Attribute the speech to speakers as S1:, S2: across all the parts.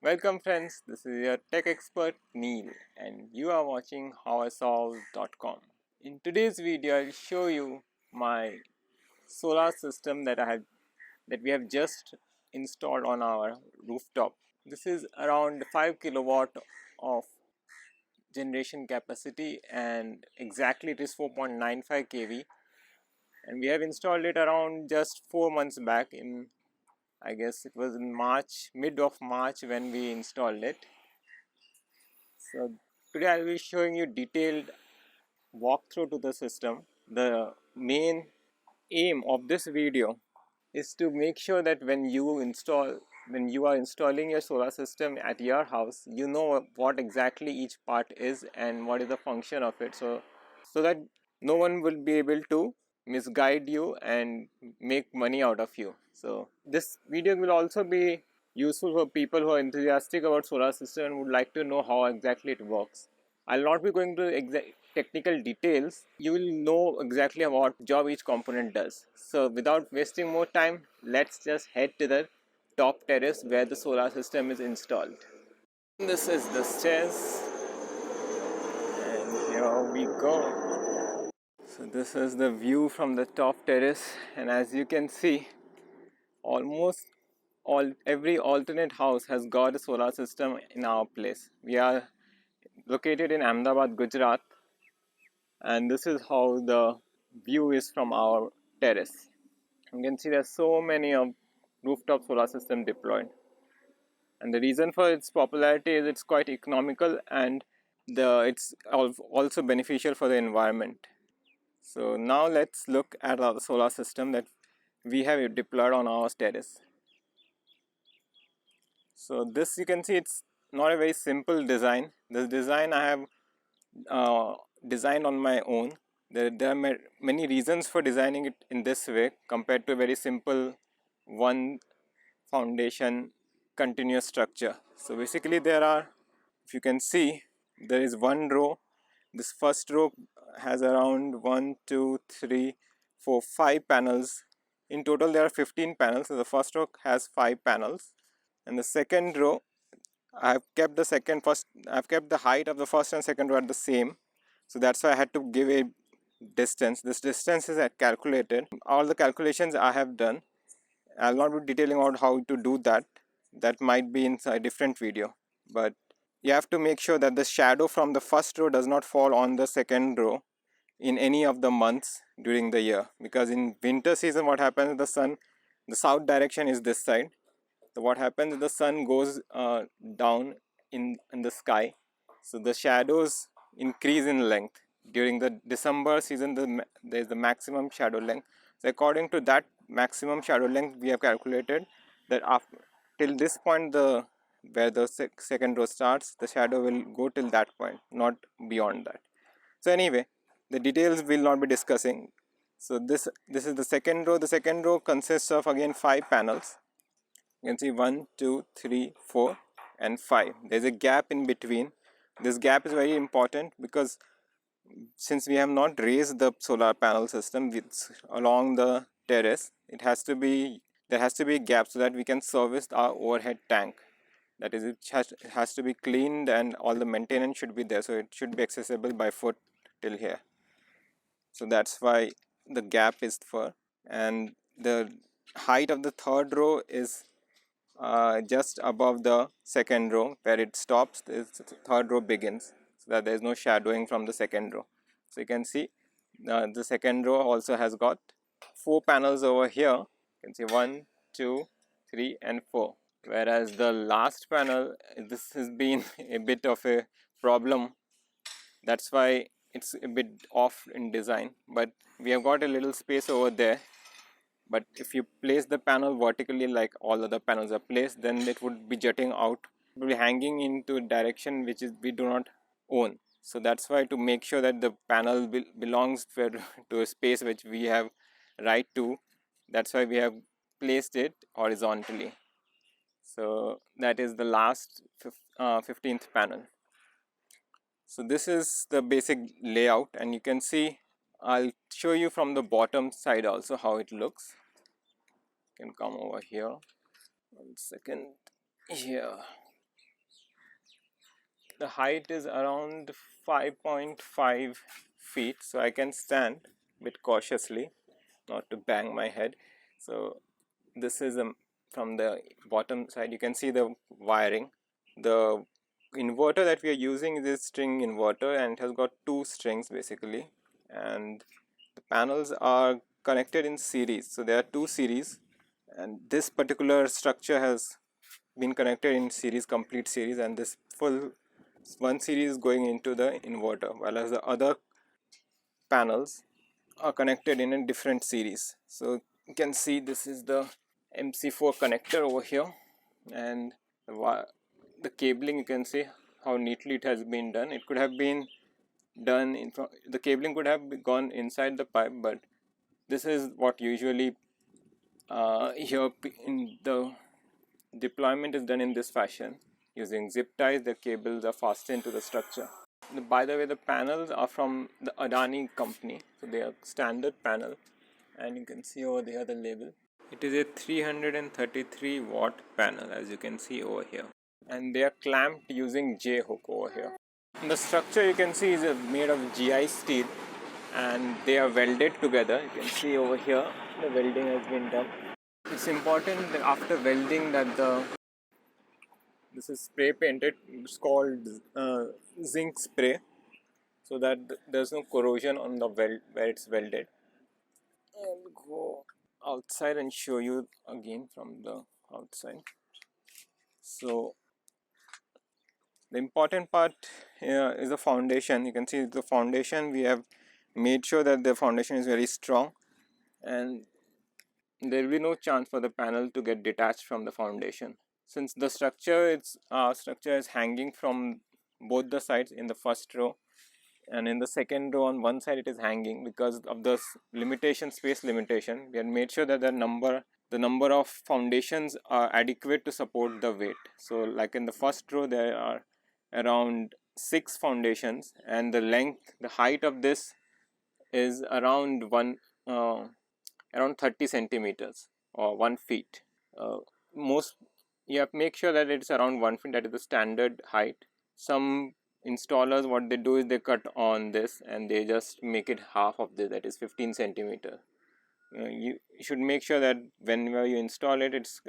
S1: Welcome friends, this is your tech expert Neil and you are watching HowISolve.com. In today's video, I'll show you my solar system that we have just installed on our rooftop. This is around 5 kilowatt of generation capacity and exactly it is 4.95 kV, and we have installed it around just 4 months back. I guess it was in March, mid of March when we installed it. So today I will be showing you detailed walkthrough to the system. The main aim of this video is to make sure that when you are installing your solar system at your house, you know what exactly each part is and what is the function of it, so that no one will be able to misguide you and make money out of you. So this video will also be useful for people who are enthusiastic about solar system and would like to know how exactly it works. I'll not be going to technical details. You will know exactly what job each component does. So without wasting more time, let's just head to the top terrace where the solar system is installed. This is the stairs and here we go. So this is the view from the top terrace, and as you can see, almost every alternate house has got a solar system in our place. We are located in Ahmedabad, Gujarat, and this is how the view is from our terrace. You can see there's so many of rooftop solar system deployed, and the reason for its popularity is it's quite economical and it's also beneficial for the environment. So now let's look at our solar system that we have deployed on our terrace. So this, you can see, it's not a very simple design. This design I have designed on my own. There are many reasons for designing it in this way compared to a very simple one foundation continuous structure. So basically there are, if you can see, there is one row. This first row has around 1, 2, 3, 4, 5 panels. In total there are 15 panels. So the first row has 5 panels, and the second row, I've kept the height of the first and second row at the same. So that's why I had to give a distance. This distance is calculated. All the calculations I have done. I'll not be detailing out how to do that. That might be in a different video. But you have to make sure that the shadow from the first row does not fall on the second row in any of the months during the year. Because in winter season, what happens, the south direction is this side. So what happens is the sun goes down in the sky. So the shadows increase in length. During the December season, there is the maximum shadow length. So according to that maximum shadow length, we have calculated that till this point, where the second row starts, the shadow will go till that point, not beyond that. So anyway, the details will not be discussing. So this is the second row. The second row consists of again 5 panels. You can see 1, 2, 3, 4 and 5. There is a gap in between. This gap is very important because since we have not raised the solar panel system along the terrace, there has to be a gap so that we can service our overhead tank. That is, it has to be cleaned and all the maintenance should be there, so it should be accessible by foot till here. So that's why the gap is for, and the height of the third row is just above the second row. Where it stops, the third row begins, so that there is no shadowing from the second row. So you can see the second row also has got 4 panels over here. You can see 1, 2, 3 and 4. Whereas the last panel, this has been a bit of a problem. That's why it's a bit off in design, but we have got a little space over there. But if you place the panel vertically like all other panels are placed, then it would be jutting out, it will be hanging into a direction which is we do not own. So that's why, to make sure that the panel belongs to a space which we have right to, that's why we have placed it horizontally. So that is the last 15th panel. So this is the basic layout, and you can see, I'll show you from the bottom side also how it looks. You can come over here. 1 second. Here. the height is around 5.5 feet, so I can stand a bit cautiously not to bang my head. So this is from the bottom side you can see the wiring. The inverter that we are using is a string inverter, and it has got two strings basically, and the panels are connected in series. So there are two series, and this particular structure has been connected in series, complete series, and this full one series is going into the inverter, while as the other panels are connected in a different series. So you can see this is the MC4 connector over here, and the cabling, you can see how neatly it has been done. It could have been done in the cabling could have gone inside the pipe, but this is what usually here in the deployment is done in this fashion. Using zip ties, the cables are fastened to the structure. By the way, the panels are from the Adani company, so they are standard panel, and you can see over there the label. It is a 333 watt panel, as you can see over here, and they are clamped using J hook over here. The structure you can see is made of GI steel, and they are welded together. You can see over here the welding has been done. It's important that after welding that this is spray painted. It's called zinc spray, so that there's no corrosion on the weld where it's welded. I'll go outside and show you again from the outside. So the important part here is the foundation. You can see the foundation, we have made sure that the foundation is very strong, and there will be no chance for the panel to get detached from the foundation. Since the structure is hanging from both the sides in the first row, and in the second row on one side it is hanging because of the space limitation. We have made sure that the number of foundations are adequate to support the weight. So like in the first row there are around 6 foundations, and the height of this is around around 30 centimeters or 1 feet. Most You have to make sure that it's around 1 feet, that is the standard height. Some installers, what they do is they cut on this and they just make it half of this, that is 15 centimeter. You should make sure that whenever you install it, it's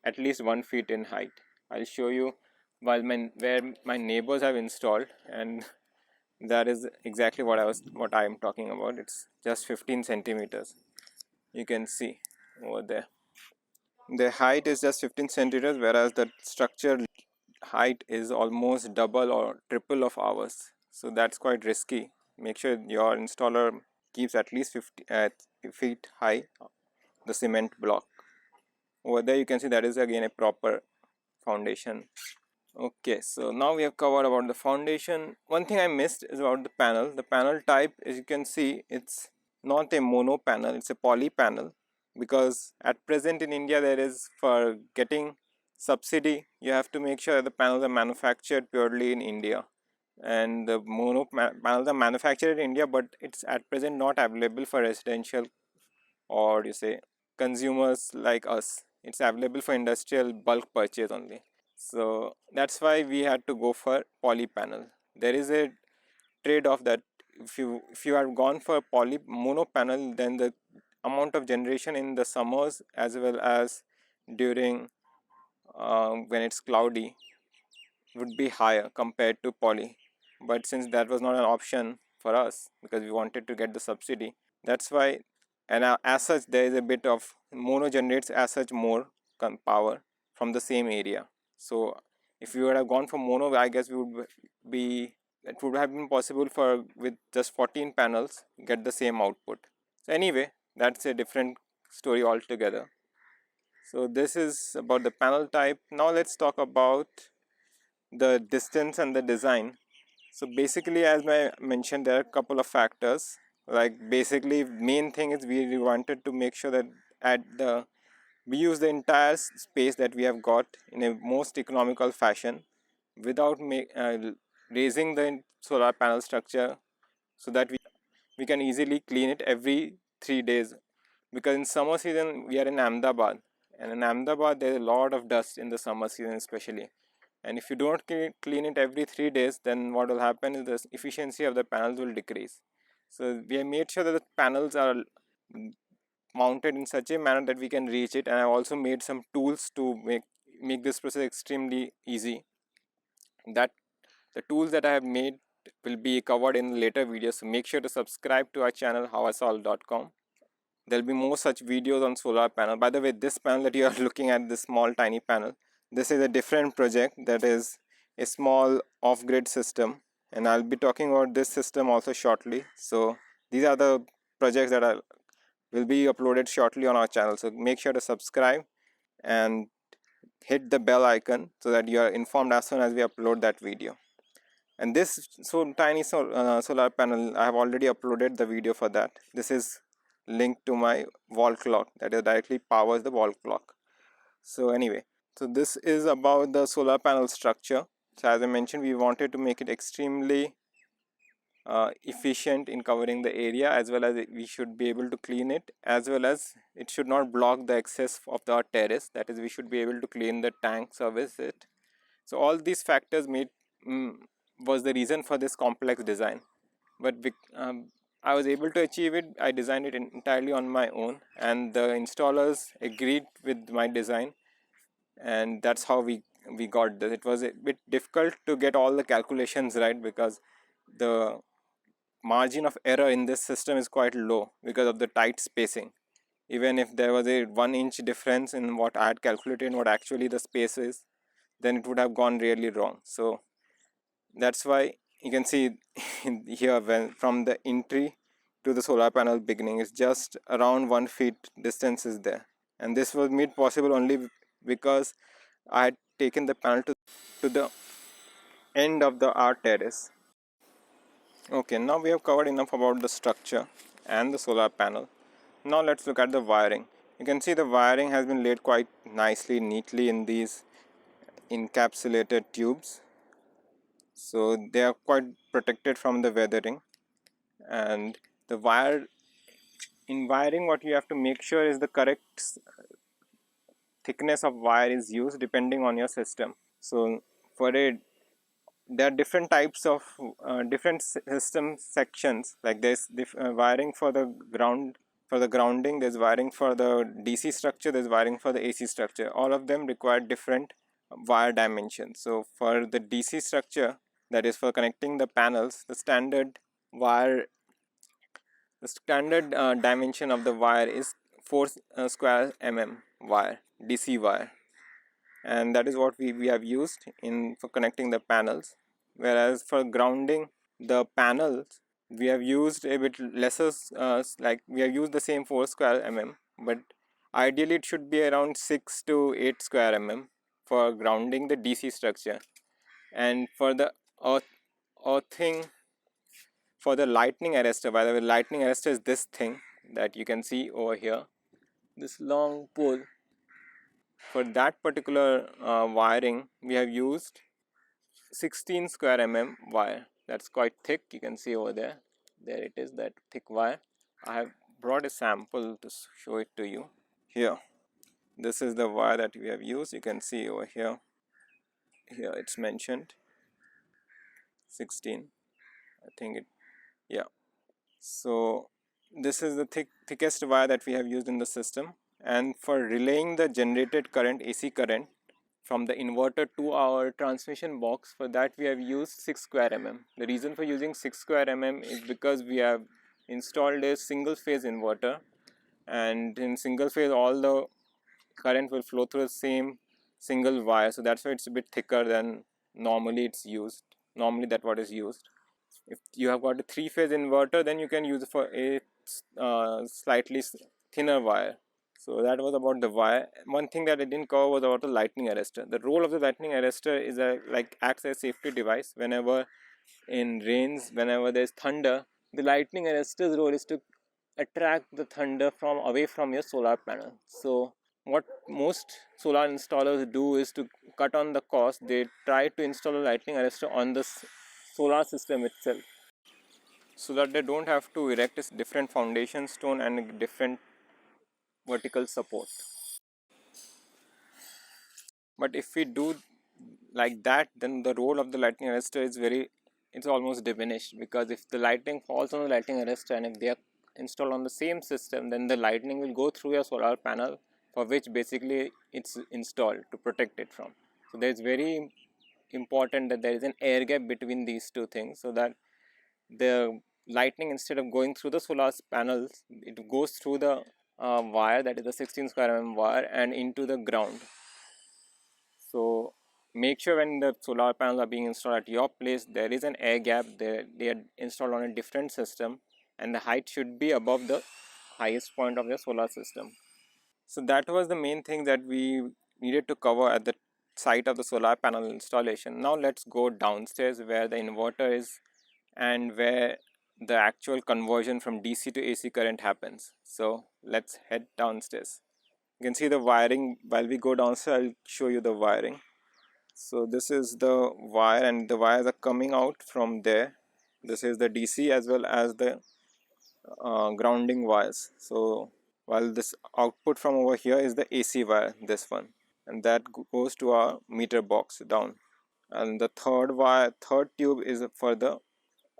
S1: at least 1 feet in height. I'll show you where my neighbors have installed, and that is exactly what I am talking about. It's just 15 centimeters. You can see over there the height is just 15 centimeters, whereas the structure height is almost double or triple of ours. So that's quite risky. Make sure your installer keeps at least 50 feet high the cement block. Over there you can see that is again a proper foundation. Okay, so now we have covered about the foundation. One thing I missed is about the panel. The panel type, as you can see, it's not a mono panel, it's a poly panel, because at present in India there is, for getting subsidy, you have to make sure that the panels are manufactured purely in India, and the panels are manufactured in India, but it's at present not available for residential or you say consumers like us. It's available for industrial bulk purchase only. So that's why we had to go for poly panel. There is a trade-off that if you are gone for poly mono panel, then the amount of generation in the summers as well as during when it's cloudy would be higher compared to poly. But since that was not an option for us because we wanted to get the subsidy, that's why, and as such there is a bit of mono generates as such more power from the same area. So if we would have gone for mono, I guess we would be it would have been possible for with just 14 panels get the same output. So anyway, that's a different story altogether. So this is about the panel type. Now let's talk about the distance and the design. So basically, as I mentioned, there are a couple of factors. Like basically, main thing is we wanted to make sure that we use the entire space that we have got in a most economical fashion without raising the solar panel structure, so that we can easily clean it every 3 days. Because in summer season we are in Ahmedabad, and in Ahmedabad there is a lot of dust in the summer season especially. And if you don't clean it every 3 days, then what will happen is the efficiency of the panels will decrease. So we have made sure that the panels are mounted in such a manner that we can reach it, and I've also made some tools to make this process extremely easy. That the tools that I have made will be covered in later videos, so make sure to subscribe to our channel HowISolve.com. There'll be more such videos on solar panel. By the way, this panel that you are looking at, this small tiny panel, this is a different project, that is a small off-grid system, and I'll be talking about this system also shortly. So these are the projects that will be uploaded shortly on our channel, so make sure to subscribe and hit the bell icon so that you are informed as soon as we upload that video. And this tiny solar panel, I have already uploaded the video for that. This is linked to my wall clock, that is directly powers the wall clock. So anyway, so this is about the solar panel structure. So as I mentioned, we wanted to make it extremely efficient in covering the area, as well as we should be able to clean it, as well as it should not block the access of the terrace, that is we should be able to clean the tank, service it. So all these factors was the reason for this complex design, but I was able to achieve it. I designed it entirely on my own, and the installers agreed with my design, and that's how we got this. It was a bit difficult to get all the calculations right, because the margin of error in this system is quite low because of the tight spacing. Even if there was a 1 inch difference in what I had calculated and what actually the space is, then it would have gone really wrong. So that's why you can see here, when from the entry to the solar panel beginning is just around 1 feet distance is there, and this was made possible only because I had taken the panel to the end of the art terrace. Okay, now we have covered enough about the structure and the solar panel. Now let's look at the wiring. You can see the wiring has been laid quite nicely, neatly in these encapsulated tubes. So they are quite protected from the weathering. And the wire, in wiring, what you have to make sure is the correct thickness of wire is used depending on your system. So for a there are different types of different system sections, like there's wiring for the grounding, there's wiring for the DC structure, there's wiring for the AC structure. All of them require different wire dimensions. So for the DC structure, that is for connecting the panels, wire the standard dimension of the wire is 4 square wire, DC wire, and that is what we have used in for connecting the panels. Whereas for grounding the panels, we have used a bit lesser, like we have used the same 4 square but ideally it should be around 6 to 8 square for grounding the DC structure. And for the earthing, for the lightning arrestor, by the way, lightning arrestor is this thing that you can see over here, this long pole. For that particular wiring, we have used 16 square wire. That's quite thick. You can see over there. There it is, that thick wire. I have brought a sample to show it to you. Here, this is the wire that we have used. You can see over here. Here it's mentioned 16. I think it, yeah. So this is the thickest wire that we have used in the system. And for relaying the generated current, AC current, from the inverter to our transmission box, for that we have used 6 square The reason for using 6 square is because we have installed a single phase inverter, and in single phase all the current will flow through the same single wire, so that's why it's a bit thicker than normally that what is used. If you have got a 3-phase inverter, then you can use it for a slightly thinner wire. So that was about the wire. One thing that I didn't cover was about the lightning arrestor. The role of the lightning arrestor is acts as a safety device. Whenever in rains, whenever there's thunder, the lightning arrestor's role is to attract the thunder from away from your solar panel. So what most solar installers do is to cut on the cost. They try to install a lightning arrestor on the solar system itself, so that they don't have to erect a different foundation stone and different vertical support. But if we do like that, then the role of the lightning arrestor is it's almost diminished, because if the lightning falls on the lightning arrestor and if they are installed on the same system, then the lightning will go through your solar panel, for which basically it's installed to protect it from. So there's very important that there is an air gap between these two things, so that the lightning, instead of going through the solar panels, it goes through the wire, that is the 16 square mm wire, and into the ground. So make sure when the solar panels are being installed at your place, there is an air gap. They are installed on a different system, and the height should be above the highest point of the solar system. So that was the main thing that we needed to cover at the site of the solar panel installation. Now let's go downstairs where the inverter is and where the actual conversion from DC to AC current happens. So let's head downstairs. You can see the wiring. While we go downstairs, I'll show you the wiring. So this is the wire, and the wires are coming out from there. This is the DC as well as the grounding wires. So while this output from over here is the AC wire, this one, and that goes to our meter box down. And the third tube is for the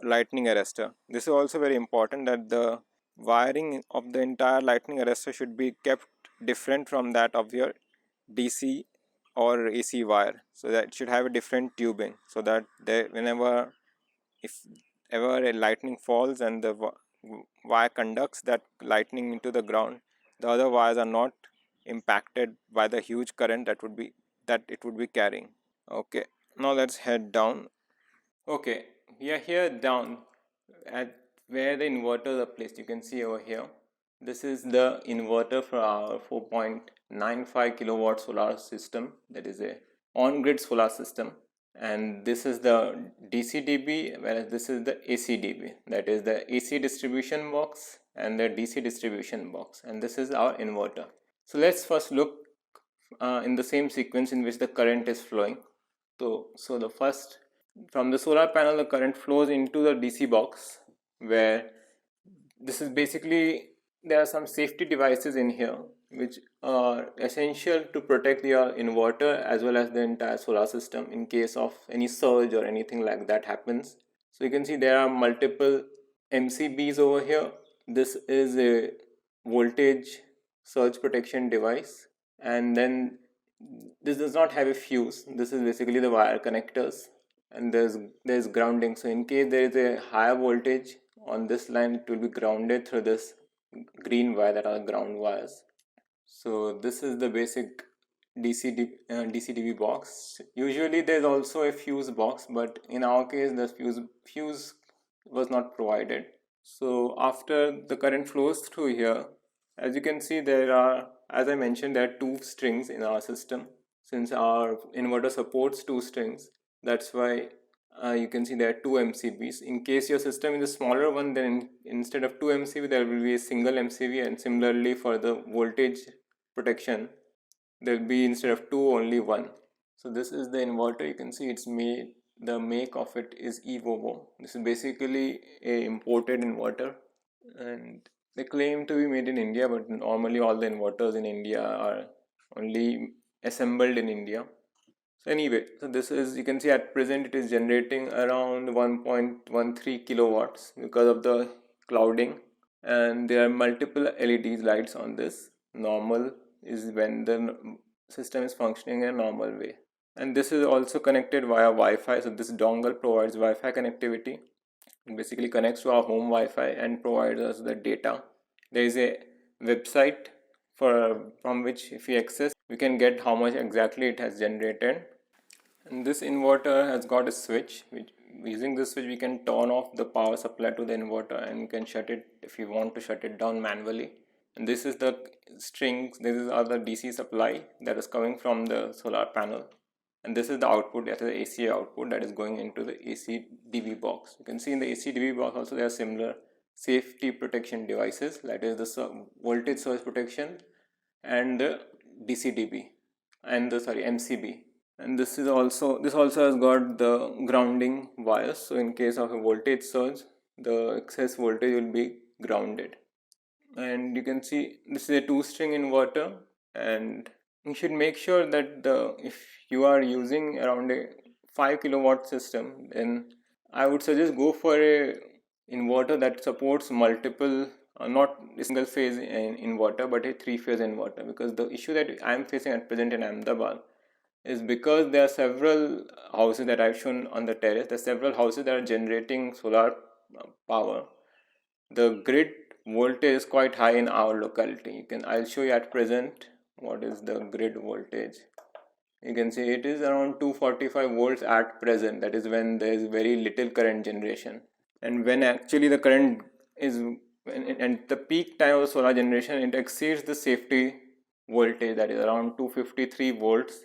S1: lightning arrestor. This is also very important, that the wiring of the entire lightning arrestor should be kept different from that of your DC or AC wire, so that it should have a different tubing, so that whenever, if ever a lightning falls and the wire conducts that lightning into the ground, the other wires are not impacted by the huge current that it would be carrying. Okay, now let's head down. Okay, we are here down at where the inverters are placed. You can see over here. This is the inverter for our 4.95 kilowatt solar system. That is a on-grid solar system. And this is the DC-DB, whereas this is the AC-DB. That is the AC distribution box and the DC distribution box. And this is our inverter. So let's first look in the same sequence in which the current is flowing. So the first, from the solar panel, the current flows into the DC box, where this is basically, there are some safety devices in here which are essential to protect your inverter as well as the entire solar system in case of any surge or anything like that happens. So you can see there are multiple MCBs over here. This is a voltage surge protection device, and then this does not have a fuse. This is basically the wire connectors, and there's grounding. So in case there is a higher voltage on this line, it will be grounded through this green wire, that are ground wires. So this is the basic DCDB box. Usually there's also a fuse box, but in our case the fuse was not provided. So after the current flows through here, as you can see, there are, as I mentioned, there are two strings in our system. Since our inverter supports two strings, that's why you can see there are two MCBs. In case your system is a smaller one, then instead of two MCB, there will be a single MCB, and similarly for the voltage protection, there will be, instead of two, only one. So this is the inverter. You can see it's made, the make of it is eVovo. This is basically a imported inverter, and they claim to be made in India, but normally all the inverters in India are only assembled in India. So anyway, so this is, you can see at present it is generating around 1.13 kilowatts because of the clouding, and there are multiple LED lights on this. Normal is when the system is functioning in a normal way, and this is also connected via Wi-Fi. So this dongle provides Wi-Fi connectivity. It basically connects to our home Wi-Fi and provides us the data. There is a website from which, if we access, we can get how much exactly it has generated. And this inverter has got a switch, which, using this switch, we can turn off the power supply to the inverter, and we can shut it if we want to shut it down manually. And this is the strings, this is our DC supply that is coming from the solar panel, and this is the output, that is the AC output that is going into the AC DB box. You can see in the AC DB box also there are similar safety protection devices, that is the voltage surge protection and the DC DB and the MCB. And this also has got the grounding wires, so in case of a voltage surge, the excess voltage will be grounded. And you can see this is a two-string inverter, and you should make sure that if you are using around a 5 kilowatt system, then I would suggest go for a inverter that supports multiple, not a single phase inverter, but a 3-phase inverter. Because the issue that I am facing at present in Ahmedabad is because there are several houses that I've shown on the terrace. There are several houses that are generating solar power. The grid voltage is quite high in our locality. I'll show you at present what is the grid voltage. You can see it is around 245 volts at present. That is when there is very little current generation, and when actually the current is, and the peak time of solar generation, it exceeds the safety voltage, that is around 253 volts.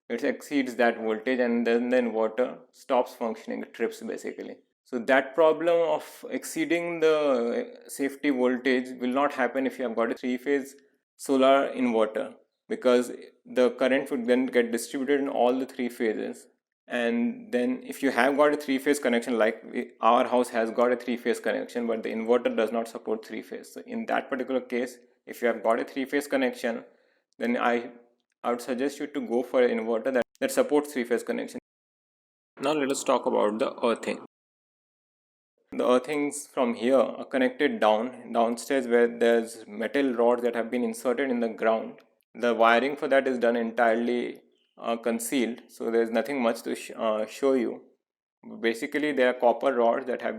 S1: It exceeds that voltage, and then the inverter stops functioning, it trips basically. So that problem of exceeding the safety voltage will not happen if you have got a 3-phase solar inverter, because the current would then get distributed in all the 3 phases. And then if you have got a 3-phase connection, like our house has got a 3-phase connection, but the inverter does not support 3-phase. So in that particular case, if you have got a 3-phase connection, then I would suggest you to go for an inverter that supports 3-phase connection. Now let us talk about the earthing. The earthings from here are connected downstairs, where there's metal rods that have been inserted in the ground. The wiring for that is done entirely concealed, so there's nothing much to show you. Basically, there are copper rods that has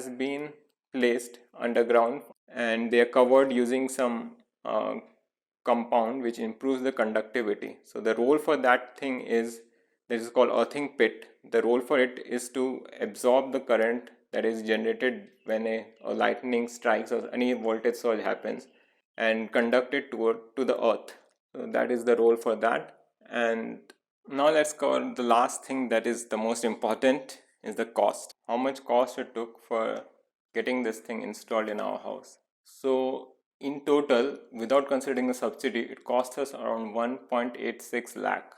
S1: been placed underground, and they are covered using some compound which improves the conductivity. So the role for that thing is, this is called earthing pit. The role for it is to absorb the current that is generated when a lightning strikes or any voltage surge happens, and conduct it to the earth. So that is the role for that. And now let's cover the last thing, that is the most important, is the cost. How much cost it took for getting this thing installed in our house. So in total, without considering the subsidy, it cost us around 1.86 lakh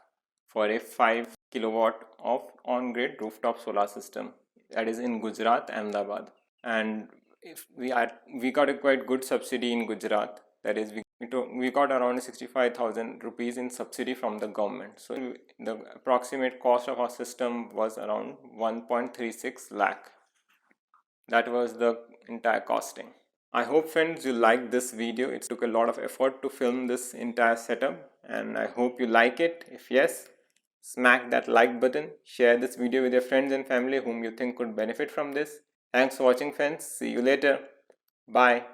S1: for a 5 kilowatt of on-grid rooftop solar system. That is in Gujarat, Ahmedabad. And if we got a quite good subsidy in Gujarat. That is, we got around 65,000 rupees in subsidy from the government. So the approximate cost of our system was around 1.36 lakh. That was the entire costing. I hope, friends, you liked this video. It took a lot of effort to film this entire setup, and I hope you like it. If yes, smack that like button. Share this video with your friends and family whom you think could benefit from this. Thanks for watching, friends. See you later. Bye.